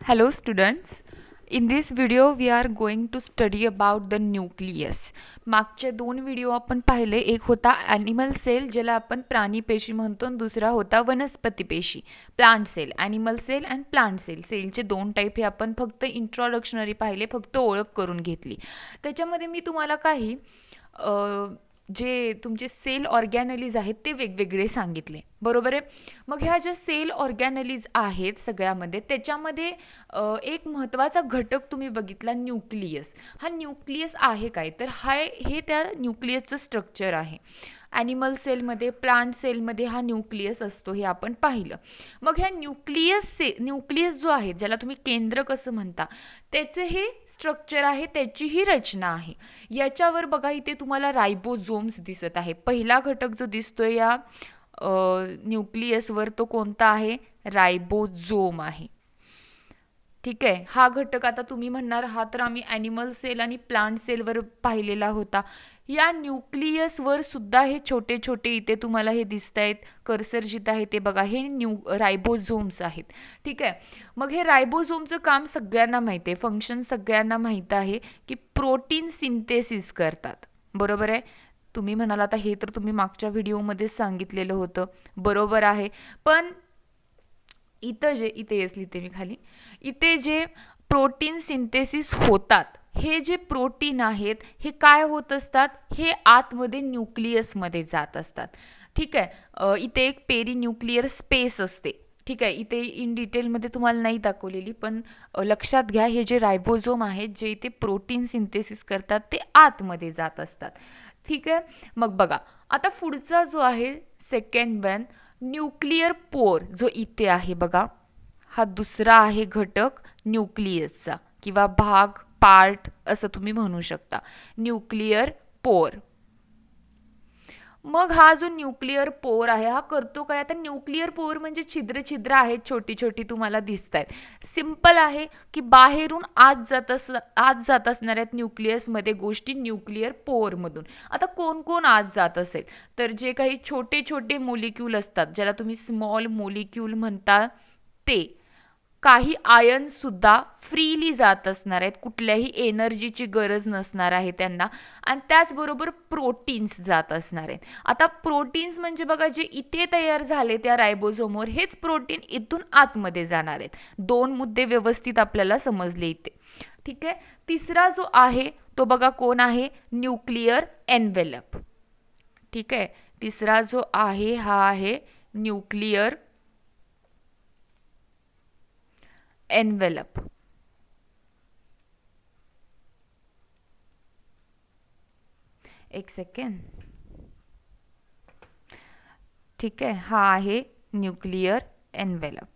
Hello students. In this video we are going to study about the nucleus. मागचे दोन video आपण पाहिले. एक होता ॲनिमल सेल ज्याला आपण प्राणी पेशी म्हणतो आणि दुसरा होता वनस्पती पेशी plant cell. Animal cell and plant cell. सेलचे दोन टाईप हे आपण फक्त इंट्रोडक्शनरी पाहिले, फक्त ओळख करून घेतली. त्याच्यामध्ये मी तुम्हाला काही जे तुमचे सेल ऑर्गॅनलीज आहेत ते वेगवेगळे सांगितले, बरोबर आहे. मग ह्या ज्या सेल ऑर्गॅनलीज आहेत सगळ्यामध्ये त्याच्यामध्ये एक महत्त्वाचा घटक तुम्ही बघितला, न्यूक्लियस. हा न्यूक्लियस आहे काय, तर हे त्या न्यूक्लियसचं स्ट्रक्चर आहे. ॲनिमल सेलमध्ये, प्लांट सेलमध्ये हा न्यूक्लियस असतो हे आपण पाहिलं. मग ह्या न्यूक्लियस जो आहे, ज्याला तुम्ही केंद्र कसं म्हणता, त्याचे हे स्ट्रक्चर आहे, त्याची ही रचना आहे. याच्यावर बघा, इथे तुम्हाला रायबोझोम्स दिसत आहे. पहिला घटक जो दिसतोय या न्यूक्लियसवर तो कोणता आहे? रायबोझोम आहे. ठीक आहे. हा घटक आता तुम्ही म्हणणार, हा तर आम्ही ॲनिमल सेल आणि प्लांट सेलवर पाहिलेला होता. या न्यूक्लियसवर सुद्धा हे छोटे छोटे इथे तुम्हाला हे दिसत आहेत, कर्सर जिथं आहे ते बघा, हे रायबोझोम्स आहेत. ठीक आहे. मग हे रायबोझोमचं काम सगळ्यांना माहिती आहे, फंक्शन सगळ्यांना माहीत आहे की प्रोटीन सिंथेसिस करतात, बरोबर आहे. तुम्ही म्हणाल आता हे तर तुम्ही मागच्या व्हिडिओमध्येच सांगितलेलं होतं, बरोबर आहे. पण इथे लिहिते मी खाली, इथे जे प्रोटीन सिंथेसिस होतात, हे जे प्रोटीन आहेत हे काय होत असतात, हे आतमध्ये न्यूक्लियसमध्ये जात असतात. ठीक आहे. इथे एक पेरी न्यूक्लियर स्पेस असते. ठीक आहे. इथे इन डिटेलमध्ये तुम्हाला नाही दाखवलेली, पण लक्षात घ्या, हे जे रायबोझोम आहेत जे इथे प्रोटीन सिंथेसिस करतात ते आतमध्ये जात असतात. ठीक आहे. मग बघा, आता पुढचा जो आहे सेकंड वन, न्यूक्लियर पोर, जो इथे आहे बघा, हा दुसरा आहे घटक न्यूक्लियसचा, किंवा भाग, पार्ट असं तुम्ही म्हणू शकता, न्यूक्लियर पोर. मग हा जो न्यूक्लियर पोर आहे हा करतो काय? आता न्यूक्लियर पोर म्हणजे छिद्र छिद्र आहेत, छोटी छोटी तुम्हाला दिसत आहेत. सिंपल आहे की बाहेरून आत जात असणाऱ्या न्यूक्लियसमध्ये गोष्टी न्यूक्लियर पोर मधून. आता कोण कोण आत जात असेल, तर जे काही छोटे छोटे मोलिक्यूल असतात, ज्याला तुम्ही स्मॉल मोलिक्यूल म्हणता, ते काही आयन सुद्धा फ्रीली जात असणार आहेत, कुठल्याही एनर्जीची गरज नसणार आहे त्यांना. आणि त्याचबरोबर प्रोटीन्स जात असणार आहेत. आता प्रोटीन्स म्हणजे बघा, जे इथे तयार झाले त्या रायबोझोमवर, हेच प्रोटीन इथून आतमध्ये जाणार आहेत. दोन मुद्दे व्यवस्थित आपल्याला समजले इथे. ठीक आहे. तिसरा जो आहे तो बघा कोण आहे? Nuclear envelope. ठीक आहे. तिसरा जो आहे हा आहे न्यूक्लियर एनवेलप. एक सेकंड. ठीक आहे. हा आहे न्यूक्लियर एनवेलप.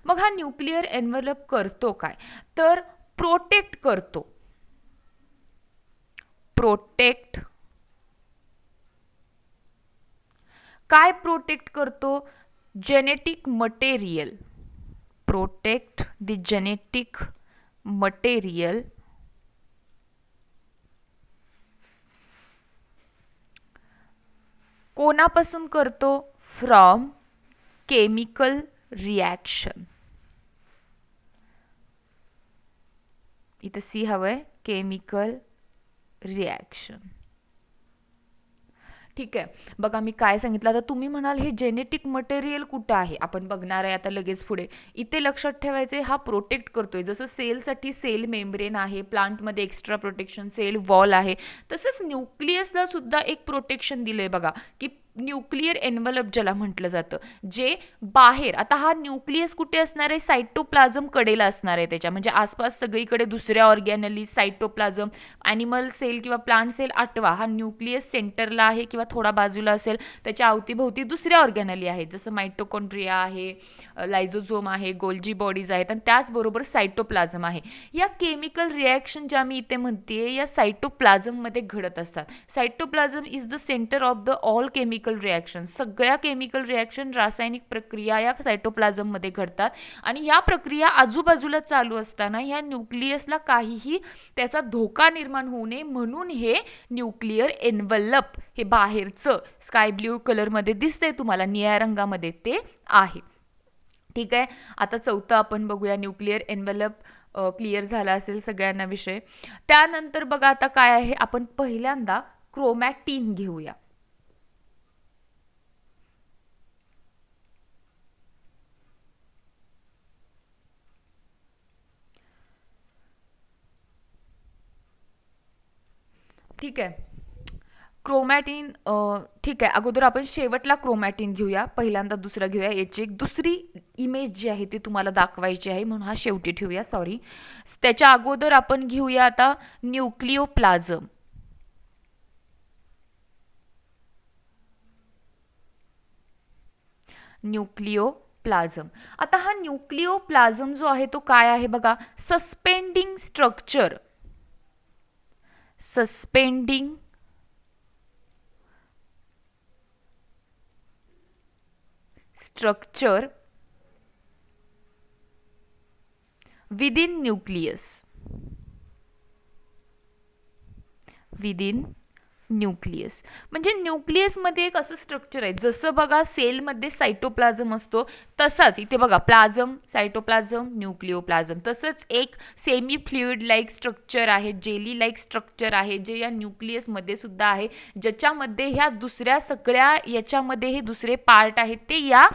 मग हा न्यूक्लियर एनवेलप करतो काय, तर प्रोटेक्ट करतो. प्रोटेक्ट काय प्रोटेक्ट करतो? Genetic material. Protect the genetic material कोणापासून करतो? From chemical reaction. इथं सी हवंय, केमिकल रिॲक्शन. ठीक आहे. बघा मी काय सांगितलं. आता तुम्ही म्हणाल हे जेनेटिक मटेरियल कुठं आहे, आपण बघणार आहे आता लगेच पुढे. इथे लक्षात ठेवायचे, हा प्रोटेक्ट करतोय. जसं सेलसाठी सेल मेम्ब्रेन आहे, प्लांटमध्ये एक्स्ट्रा प्रोटेक्शन सेल वॉल आहे, तसंच न्यूक्लियसला सुद्धा एक प्रोटेक्शन दिलंय बघा, की न्यूक्लियर एनव्हलप ज्याला म्हटलं जातं, जे बाहेर. आता हा न्यूक्लियस कुठे असणार आहे? सायटोप्लाझम कडेला असणार आहे त्याच्या, म्हणजे आसपास सगळीकडे दुसऱ्या ऑर्गॅनली, सायटोप्लाझम, ॲनिमल सेल किंवा प्लांट सेल आठवा, हा न्यूक्लियस सेंटरला आहे किंवा थोडा बाजूला असेल. त्याच्या अवतीभोवती दुसऱ्या ऑर्गॅनली आहेत, जसं मायटोकॉन्ड्रिया आहे, लायझोझोम आहे, गोल्जी बॉडीज आहेत, आणि त्याचबरोबर सायटोप्लाझम आहे. या केमिकल रिॲक्शन ज्या मी इथे म्हणते या सायटोप्लाझममध्ये घडत असतात. Cytoplasm is the centre of the all chemical reaction. सगळ्या केमिकल रिॲक्शन, रासायनिक प्रक्रिया या सायटोप्लाझममध्ये घडतात. आणि या प्रक्रिया आजूबाजूला चालू असताना ह्या न्यूक्लियसला काहीही त्याचा धोका निर्माण होऊ नये म्हणून हे न्यूक्लियर एनव्हलप, हे बाहेरचं स्काय ब्ल्यू कलरमध्ये दिसतंय तुम्हाला, निळ्या रंगामध्ये, ते आहे. ठीक आहे. आता चौथं आपण बघूया, न्यूक्लिअर एन्व्हलप. क्लिअर झाला असेल सगळ्यांना विषय. त्यानंतर बघा आता काय आहे, आपण पहिल्यांदा क्रोमॅटिन घेऊया. ठीक आहे. क्रोमॅटिन, ठीक आहे, अगोदर आपण शेवटला क्रोमॅटिन घेऊया, पहिल्यांदा दुसरा घेऊया. याची एक दुसरी इमेज जी आहे ती तुम्हाला दाखवायची आहे, म्हणून हा शेवटी ठेवूया, सॉरी. त्याच्या अगोदर आपण घेऊया आता न्यूक्लिओप्लाझम. न्यूक्लिओप्लाझम. आता हा न्यूक्लिओप्लाझम जो आहे तो काय आहे बघा, suspending structure. Suspending structure within nucleus. Within nucleus म्हणजे न्यूक्लियसमध्ये एक असं स्ट्रक्चर आहे, जसं बघा सेलमध्ये सायटोप्लाझम असतो तसाच इथे बघा प्लाझम, सायटोप्लाझम, न्यूक्लिओप्लाझम, तसंच एक सेमी फ्लुइड लाईक स्ट्रक्चर आहे, जेली लाईक स्ट्रक्चर आहे, जे या न्यूक्लियसमध्ये सुद्धा आहे, ज्याच्यामध्ये ह्या दुसऱ्या सगळ्या याच्यामध्ये हे दुसरे पार्ट आहेत ते या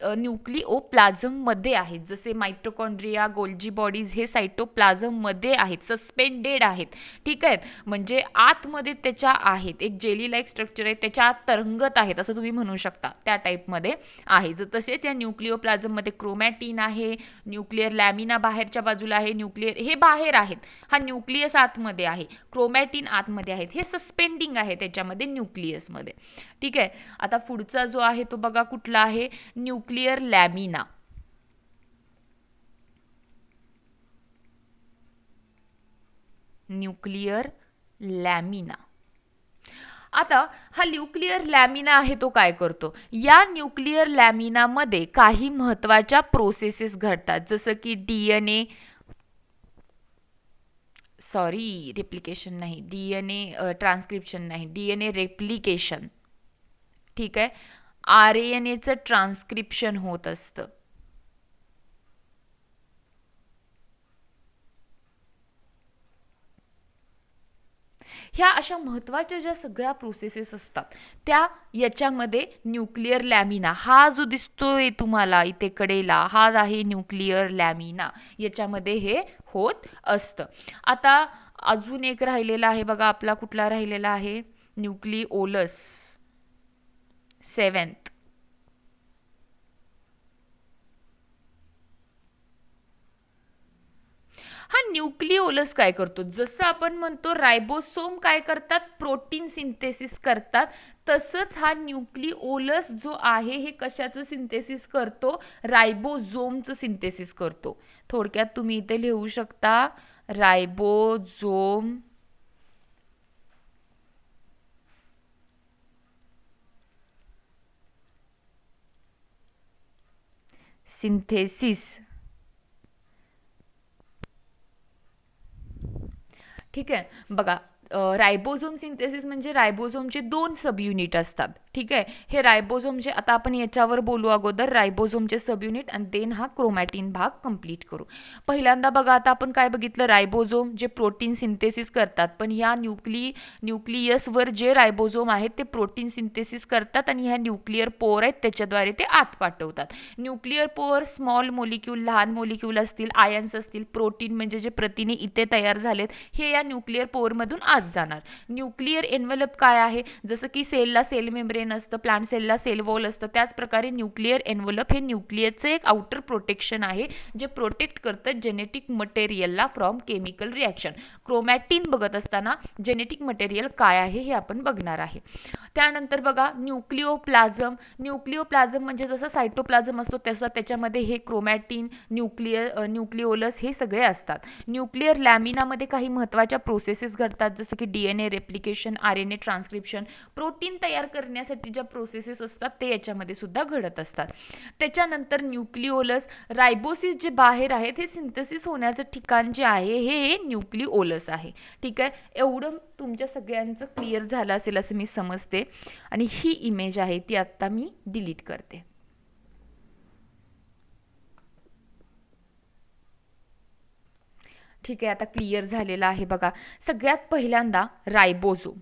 न्यूक्लिओप्लाझम मध्ये आहेत. जसे मायटोकॉन्ड्रिया, गोल्जी बॉडीज हे सायटोप्लाझम मध्ये आहेत, सस्पेंडेड आहेत. ठीक आहे, म्हणजे आतमध्ये त्याच्या आहेत, एक जेली लाईक स्ट्रक्चर आहे, त्याच्या आत तरंगत आहेत असं तुम्ही म्हणू शकता, त्या टाईपमध्ये आहे. तसेच या न्यूक्लिओप्लाझम मध्ये क्रोमॅटिन आहे, न्यूक्लिअर लॅमिना बाहेरच्या बाजूला आहे, न्यूक्लिअर हे बाहेर आहेत, हा न्यूक्लियस आतमध्ये आहे, क्रोमॅटिन आतमध्ये आहेत, हे सस्पेंडिंग आहे त्याच्यामध्ये न्यूक्लियसमध्ये. ठीक आहे. आता पुढचा जो आहे तो बघा कुठला आहे, न्यूक्लिअर लॅमिना. Nuclear lamina. आता हा न्यूक्लिअर लॅमिना आहे तो काय करतो, या न्यूक्लिअर लॅमिनामध्ये काही महत्त्वाच्या प्रोसेसेस घडतात, जसं की डीएनए, सॉरी रेप्लिकेशन नाही, डीएनए ट्रान्सक्रिप्शन नाही, डीएनए रेप्लिकेशन. ठीक आहे, आरएनएचं ट्रान्सक्रिप्शन होत असतं. ह्या अशा महत्त्वाच्या ज्या सगळ्या प्रोसेसेस असतात त्या याच्यामध्ये न्यूक्लिअर लॅमिना, हा जो दिसतोय तुम्हाला इथे कडेला, हा आहे न्यूक्लिअर लॅमिना, याच्यामध्ये हे होत असतं. आता अजून एक राहिलेला आहे बघा, आपला कुठला राहिलेला आहे, न्यूक्लिओलस, सेवेंथ. हा न्यूक्लिओलस काय करतो, जसं आपण म्हणतो रायबोसोम काय करतात, प्रोटीन सिंथेसिस करतात, तसंच हा न्यूक्लिओलस जो आहे हे कशाचं सिंथेसिस करतो, रायबोझोमचं सिंथेसिस करतो. थोडक्यात तुम्ही इथे लिहू शकता रायबोझोम सिंथेसिस. ठीक आहे, बघा रायबोझोम सिंथेसिस म्हणजे रायबोझोमचे दोन सब युनिट असतात. ठीक आहे, हे रायबोझोमचे आता आपण याच्यावर बोलू अगोदर, रायबोझोमचे सब युनिट, आणि देन हा क्रोमॅटिन भाग कंप्लीट करू. पहिल्यांदा बघा आता आपण काय बघितलं, रायबोझोम जे प्रोटीन सिंथेसिस करतात, पण ह्या न्यूक्लियसवर जे रायबोझोम आहेत ते प्रोटीन सिंथेसिस करतात आणि ह्या न्यूक्लिअर पोअर आहेत त्याच्याद्वारे ते आत पाठवतात. न्यूक्लिअर पोअर स्मॉल मोलिक्यूल, लहान मोलिक्यूल असतील, आयन्स असतील, प्रोटीन म्हणजे जे प्रथिने इथे तयार झालेत हे या न्यूक्लिअर पोअरमधून आत जाणार. न्यूक्लिअर एन्व्हलप काय आहे, जसं की सेलला सेल मेम्ब्रेन असतं, प्लांट सेलला सेल वॉल असतं, त्याच प्रकारे न्यूक्लिअर एन्व्हलप हे न्यूक्लियसचं एक आउटर प्रोटेक्शन आहे, जे प्रोटेक्ट करतं जेनेटिक मटेरियलला फ्रॉम केमिकल रिॲक्शन. क्रोमॅटिन बघत असताना जेनेटिक मटेरियल काय आहे हे आपण बघणार आहे. त्यानंतर बघा न्यूक्लिओप्लाझम. न्यूक्लिओप्लाझम म्हणजे जसं सायटोप्लाझम असतो तसं त्याच्यामध्ये हे क्रोमॅटिन, न्यूक्लिओलस हे सगळे असतात. न्यूक्लिअर लॅमिनामध्ये काही महत्त्वाच्या प्रोसेसेस घडतात, जसं की DNA replication, RNA transcription, protein तयार करण्यासाठी ज्या प्रोसेसेस असतात ते याच्यामध्ये सुद्धा घडत असतात. त्याच्यानंतर न्यूक्लिओलस, रायबोसिस जे बाहेर आहेत हे सिंथेसिस होण्याचं ठिकाण जे आहे हे न्यूक्लिओलस आहे. ठीक आहे, एवढं तुमच्या सगळ्यांचं क्लिअर झालं असेल असं मी समजते, आणि ही इमेज आहे ती आत्ता मी डिलीट करते. ठीक आहे, आता क्लिअर झालेलं आहे बघा. सगळ्यात पहिल्यांदा रायबोझोम.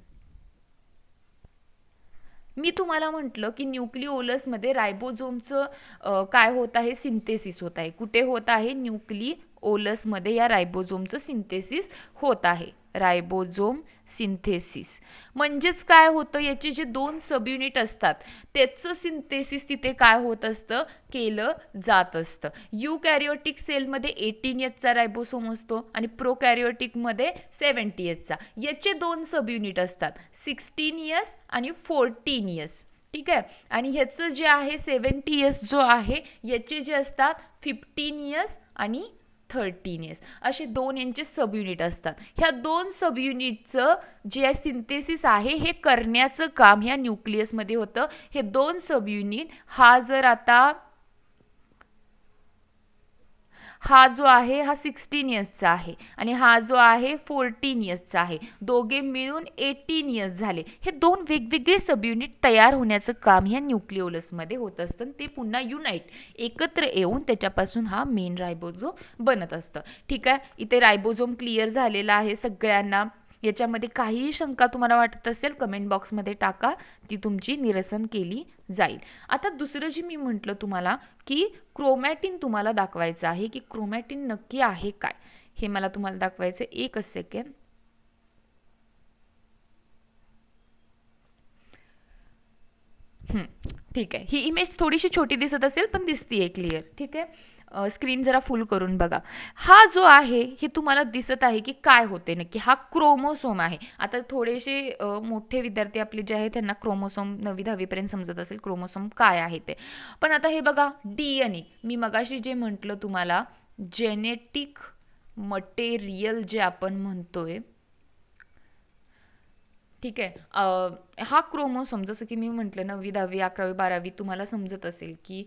मी तुम्हाला म्हटलं की न्यूक्लिओलसमध्ये रायबोझोमचं काय होत आहे, सिंथेसिस होत आहे. कुठे होत आहे, न्यूक्लिओलसमध्ये या रायबोझोमचं सिंथेसिस होत आहे. रायबोझोम सिंथेसिस म्हणजेच काय होतं, याचे जे दोन सब युनिट असतात त्याचं सिंथेसिस तिथे काय होत असतं, केलं जात असतं. युकॅरियोटिक सेलमध्ये 18 चा रायबोसोम असतो आणि प्रोकॅरियोटिकमध्ये 70 चा. याचे दोन सब युनिट असतात, 16 आणि 14. ठीक आहे, आणि ह्याचं जे आहे 70 जो आहे, याचे जे असतात 15 आणि 13 असे दोन यांचे सब युनिट असतात. ह्या दोन सब युनिटचं जे सिंथेसिस आहे हे करण्याचं काम ह्या न्यूक्लियसमध्ये होतं. हे दोन सब युनिट हा जो आहे हा 16 चा आहे आणि हा जो आहे 14 चा आहे. दोघे मिळून 18 झाले. हे दोन वेगवेगळे सब युनिट तयार होण्याचं काम ह्या न्यूक्लिओलसमध्ये होत असतं. ते पुन्हा युनाइट एकत्र येऊन त्याच्यापासून हा मेन रायबोझोम बनत असतं. ठीक आहे, इथे रायबोझोम क्लिअर झालेला आहे सगळ्यांना. याच्यामध्ये काहीही शंका तुम्हाला वाटत असेल कमेंट बॉक्समध्ये टाका, ती तुमची निरसन केली जाईल. आता दुसरं जे मी म्हटलं तुम्हाला की क्रोमॅटिन तुम्हाला दाखवायचं आहे, की क्रोमॅटिन नक्की आहे काय हे मला तुम्हाला दाखवायचं. एकच सेकंड. ठीक आहे, ही इमेज थोडीशी छोटी दिसत असेल पण दिसतीये क्लिअर. ठीक आहे, स्क्रीन जरा फुल करून बघा. हा जो आहे हे तुम्हाला दिसत आहे की काय होते नक्की, हा क्रोमोसोम आहे. आता थोडेसे मोठे विद्यार्थी आपले जे आहेत त्यांना क्रोमोसोम 9वी 10वी पर्यंत समजत असेल क्रोमोसोम काय आहे ते. पण आता हे बघा, डीएनए मी मगाशी जे म्हटलं तुम्हाला, जेनेटिक मटेरियल जे आपण म्हणतोय, ठीक आहे. हा क्रोमोसोम जसं की मी म्हटलं 9वी 10वी 11वी 12वी तुम्हाला समजत असेल की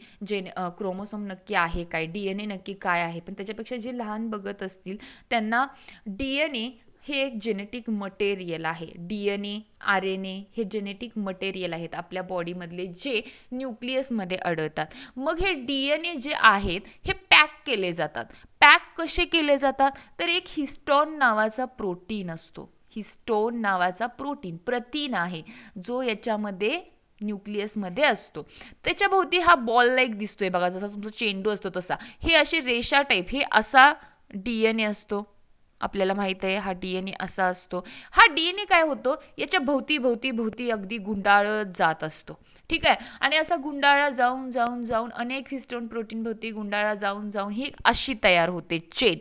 क्रोमोसोम नक्की आहे काय, डीएनए नक्की काय आहे. पण त्याच्यापेक्षा जे लहान बघत असतील त्यांना डीएनए हे एक जेनेटिक मटेरियल आहे. डीएनए आर एन ए हे जेनेटिक मटेरियल आहेत आपल्या बॉडीमधले, जे न्यूक्लियसमध्ये आढळतात. मग हे डीएनए जे आहेत हे पॅक केले जातात. पॅक कसे केले जातात, तर एक हिस्टोन नावाचा प्रोटीन असतो. हिस्टोन नावाचा प्रोटीन प्रथिन आहे जो याच्यामध्ये न्यूक्लियसमध्ये असतो. त्याच्या भोवती हा बॉल लाईक दिसतोय बघा, जसा तुमचा चेंडू असतो तसा. हे असे रेषा टाईप, हे असा डीएनए असतो. आपल्याला माहित आहे हा डीएनए असा असतो. हा डीएनए काय होतो, याच्या भोवती भोवती भोवती अगदी गुंडाळत जात असतो. ठीक आहे, आणि असा गुंडाळा जाऊन जाऊन जाऊन अनेक हिस्टोन प्रोटीन भोवती गुंडाळा जाऊन जाऊन ही अशी तयार होते चेन.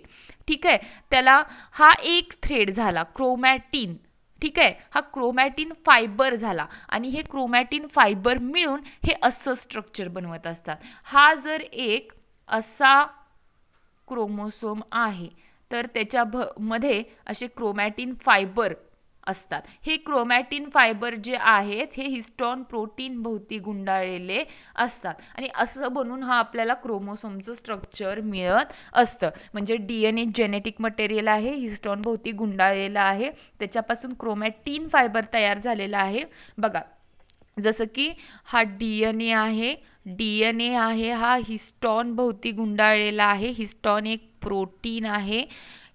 ठीक आहे, त्याला हा एक थ्रेड झाला क्रोमॅटिन. ठीक आहे, हा क्रोमॅटिन फायबर झाला आणि हे क्रोमॅटिन फायबर मिळून हे असं स्ट्रक्चर बनवत असतात. हा जर एक असा क्रोमोसोम आहे तर त्याच्या मध्ये असे क्रोमॅटिन फायबर असतात. हे क्रोमॅटिन फायबर जे आहेत हे हिस्टोन प्रोटीन भोवती गुंडाळलेले असतात आणि असं बनून हा आपल्याला क्रोमोसोमचं स्ट्रक्चर मिळत असतं. म्हणजे डीएनए जेनेटिक मटेरियल आहे, हिस्टोन भोवती गुंडाळलेला आहे, त्याच्यापासून क्रोमॅटिन फायबर तयार झालेला आहे. बघा, जसं की हा डीएनए आहे, डीएनए आहे हा हिस्टॉन भोवती गुंडाळलेला आहे. हिस्टॉन एक प्रोटीन आहे,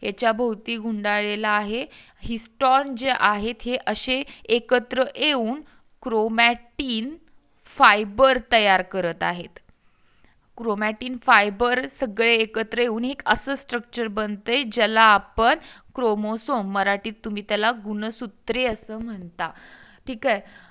याच्या भोवती गुंडाळलेला आहे. हिस्टॉन जे आहेत हे असे एकत्र येऊन क्रोमॅटिन फायबर तयार करत आहेत. क्रोमॅटिन फायबर सगळे एकत्र येऊन एक असं स्ट्रक्चर बनते ज्याला आपण क्रोमोसोम, मराठीत तुम्ही त्याला गुणसूत्रे असं म्हणता. ठीक आहे,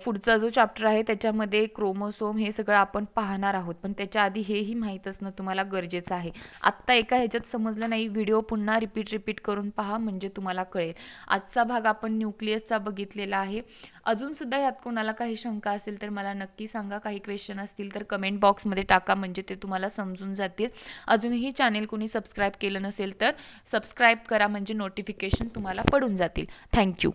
पुढचा जो चॅप्टर आहे त्याच्यामध्ये क्रोमोसोम हे सगळं आपण पाहणार आहोत, पण त्याच्या आधी हेही माहीत असणं तुम्हाला गरजेचं आहे. आत्ता एका ह्याच्यात समजलं नाही, व्हिडिओ पुन्हा रिपीट करून पहा म्हणजे तुम्हाला कळेल. आजचा भाग आपण न्यूक्लियसचा बघितलेला आहे. अजून सुद्धा यात कोणाला काही शंका असेल तर मला नक्की सांगा. काही क्वेश्चन असतील तर कमेंट बॉक्समध्ये टाका म्हणजे ते तुम्हाला समजून जातील. अजूनही चॅनेल कोणी सबस्क्राईब केलं नसेल तर सबस्क्राईब करा म्हणजे नोटिफिकेशन तुम्हाला पडून जातील. थँक्यू.